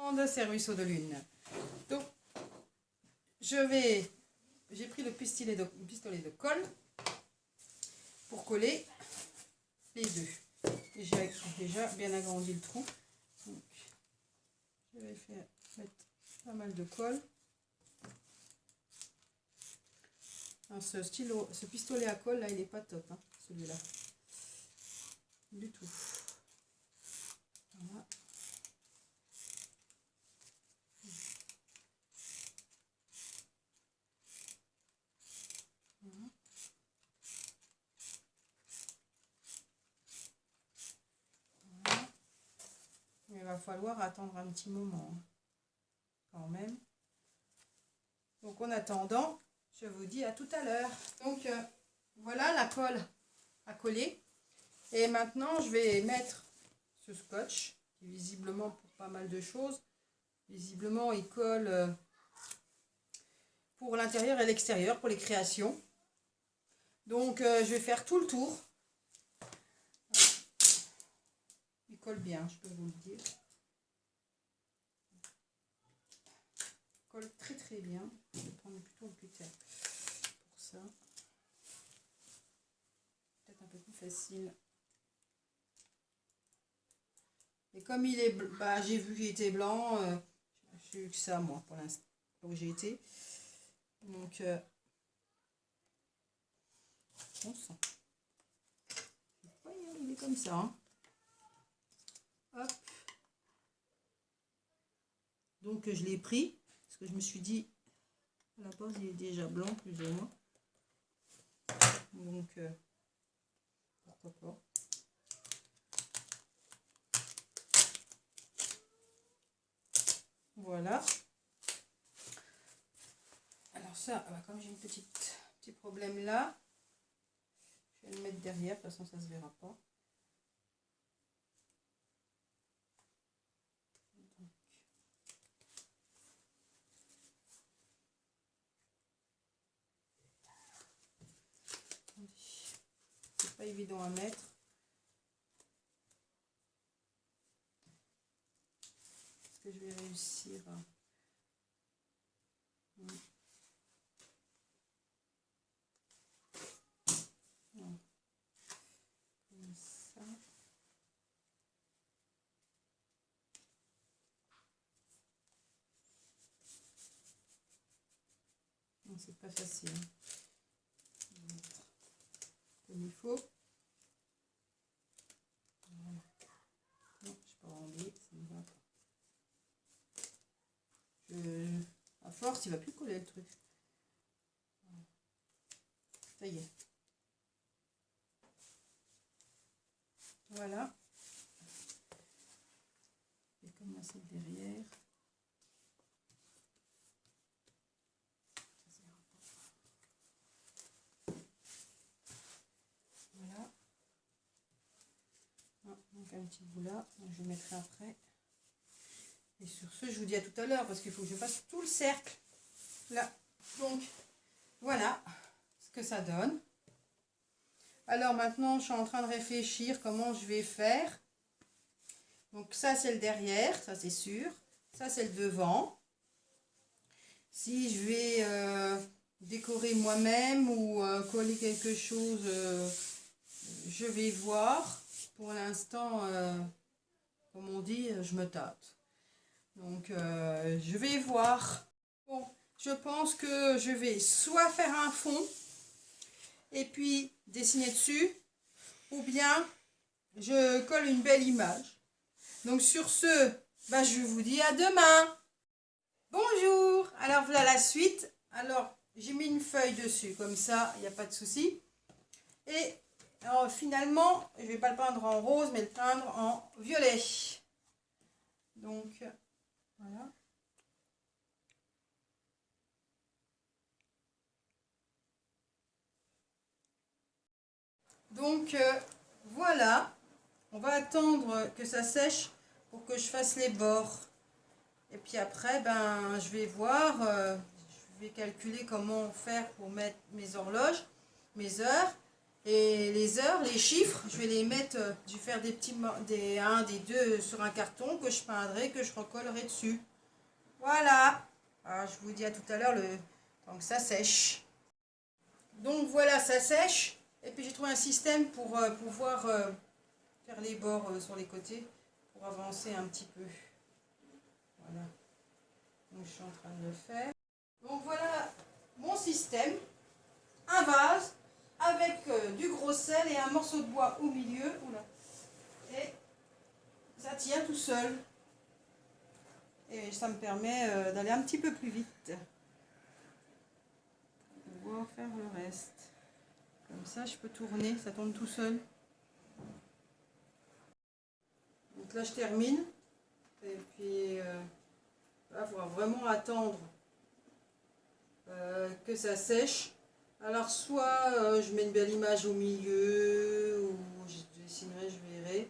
grande, c'est ruisseau de lune. Donc, j'ai pris le pistolet de colle pour coller les deux. J'ai déjà bien agrandi le trou. Donc, je vais mettre pas mal de colle. Alors, ce pistolet à colle là, il n'est pas top, hein, celui-là. Du tout. Voilà. Voilà. Voilà. Il va falloir attendre un petit moment, hein, quand même. Donc en attendant, je vous dis à tout à l'heure. Donc voilà la colle à coller. Et maintenant, je vais mettre ce scotch, qui visiblement pour pas mal de choses. Visiblement, il colle pour l'intérieur et l'extérieur, pour les créations. Donc, je vais faire tout le tour. Il colle bien, je peux vous le dire. Il colle très très bien. Je vais prendre plutôt le cutter pour ça. Peut-être un peu plus facile. Et comme il est, j'ai vu qu'il était blanc, j'ai eu que ça moi pour l'instant, où j'ai été. Donc, on sent. Je ne peux pas y arriver comme ça. Hein. Hop. Donc, je l'ai pris, parce que je me suis dit, à la base, il est déjà blanc, plus ou moins. Donc, pourquoi pas. Voilà. Alors ça, comme j'ai un petit problème là, je vais le mettre derrière, de toute façon ça ne se verra pas. C'est pas évident à mettre. Est-ce que je vais réussir à... Non. Comme ça. Non, c'est pas facile. Comme il faut. Voilà. Non, je peux enlever, ça ne va pas. À force, il va plus coller le truc. Ça y est. Voilà. Je vais commencer derrière. Voilà. Donc un petit bout là, donc je mettrai après. Et sur ce, je vous dis à tout à l'heure parce qu'il faut que je fasse tout le cercle là. Donc voilà ce que ça donne. Alors maintenant, je suis en train de réfléchir comment je vais faire. Donc ça, c'est le derrière, ça c'est sûr. Ça, c'est le devant. Si je vais décorer moi-même ou coller quelque chose, je vais voir. Pour l'instant, comme on dit, je me tâte. Donc, je vais voir. Bon, je pense que je vais soit faire un fond et puis dessiner dessus, ou bien je colle une belle image. Donc, sur ce, je vous dis à demain. Bonjour. Alors, voilà la suite. Alors, j'ai mis une feuille dessus, comme ça, il n'y a pas de souci. Et alors, finalement, je ne vais pas le peindre en rose, mais le peindre en violet. Donc, voilà. Donc, voilà. On va attendre que ça sèche pour que je fasse les bords. Et puis après, je vais voir, je vais calculer comment faire pour mettre mes horloges, mes heures. Et les heures, les chiffres, je vais les mettre, je vais faire des petits, des 1, des 2 sur un carton que je peindrai, que je recollerai dessus. Voilà. Alors, je vous dis à tout à l'heure, le temps que ça sèche. Donc voilà, ça sèche. Et puis j'ai trouvé un système pour pouvoir faire les bords sur les côtés, pour avancer un petit peu. Voilà. Donc je suis en train de le faire. Donc voilà mon système. Un vase avec du gros sel et un morceau de bois au milieu. Oula. Et ça tient tout seul. Et ça me permet d'aller un petit peu plus vite. Pour pouvoir faire le reste. Comme ça, je peux tourner, ça tourne tout seul. Donc là, je termine. Et puis, là, il faudra vraiment attendre que ça sèche. Alors, soit je mets une belle image au milieu, ou je dessinerai, je verrai.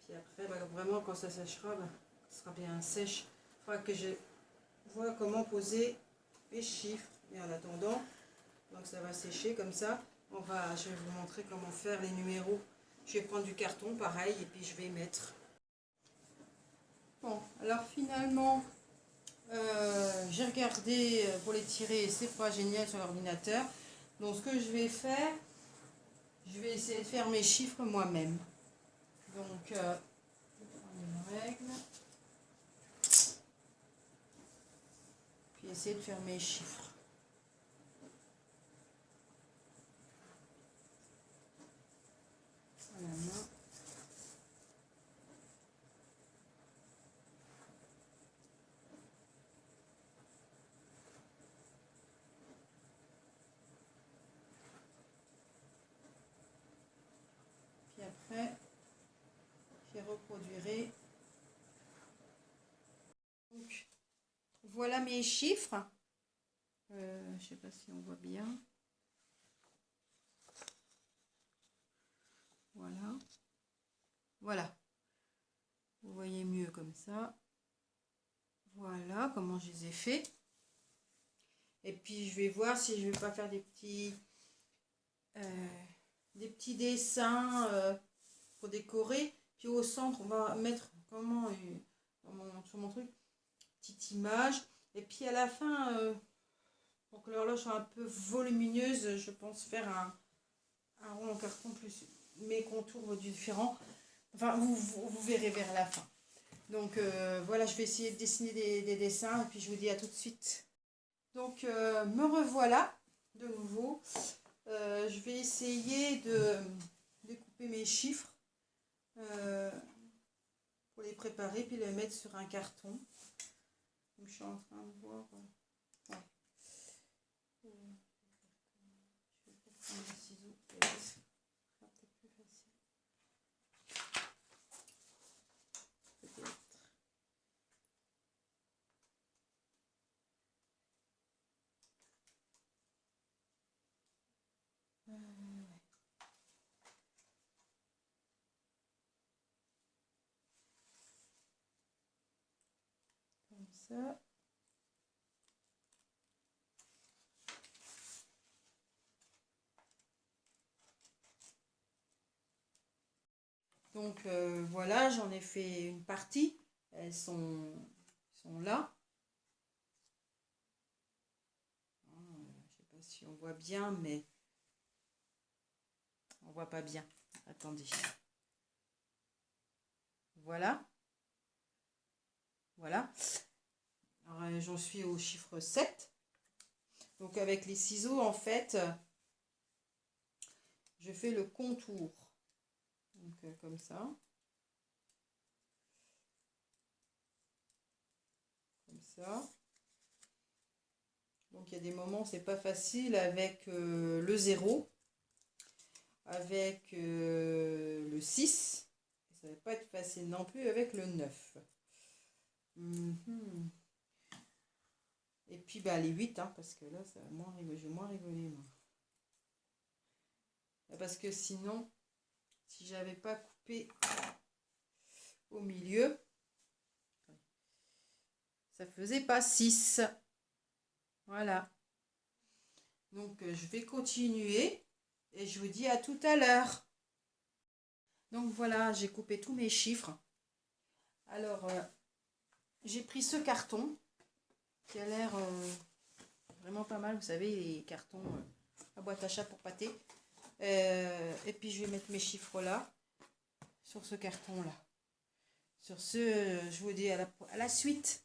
Puis après, bah, vraiment, quand ça séchera, bah, ça sera bien sèche. Il faudra que je vois comment poser les chiffres. Et en attendant, donc ça va sécher comme ça. Je vais vous montrer comment faire les numéros. Je vais prendre du carton, pareil, et puis je vais mettre. Bon, alors finalement, j'ai regardé pour les tirer, c'est pas génial sur l'ordinateur. Donc ce que je vais faire, je vais essayer de faire mes chiffres moi-même. Donc, je vais prendre une règle. Puis essayer de faire mes chiffres. À la main. Puis après, je reproduirai. Donc, voilà mes chiffres. Je ne sais pas si on voit bien. Voilà. Voilà. Vous voyez mieux comme ça. Voilà comment je les ai fait. Et puis je vais voir si je vais pas faire des petits dessins pour décorer. Puis au centre, on va mettre sur mon truc, petite image. Et puis à la fin, pour que l'horloge soit un peu volumineuse, je pense faire un rond en carton plus mes contours différents. Enfin, vous verrez vers la fin. Donc voilà, je vais essayer de dessiner des dessins et puis je vous dis à tout de suite. Donc me revoilà de nouveau. Je vais essayer de découper mes chiffres pour les préparer puis les mettre sur un carton. Donc, je suis en train de voir. Ouais. Je vais prendre les ciseaux. Ce sera peut-être plus facile. Peut-être. Comme ça. Donc voilà, j'en ai fait une partie. Elles sont là. Je ne sais pas si on voit bien, mais on voit pas bien. Attendez. Voilà. Voilà. Alors j'en suis au chiffre 7. Donc avec les ciseaux, en fait, je fais le contour. Donc comme ça. Comme ça. Donc il y a des moments c'est pas facile avec le 0, avec le 6. Ça va pas être facile non plus avec le 9. Et puis bah, les 8, hein, parce que là, ça va moins rigoler. Je vais moins rigoler, moi. Parce que sinon, si j'avais pas coupé au milieu, ça faisait pas 6. Voilà. Donc, je vais continuer. Et je vous dis à tout à l'heure. Donc voilà, j'ai coupé tous mes chiffres. Alors, j'ai pris ce carton qui a l'air vraiment pas mal. Vous savez, les cartons à boîte à chat pour pâté. Et puis, je vais mettre mes chiffres là, sur ce carton-là. Sur ce, je vous dis à la suite.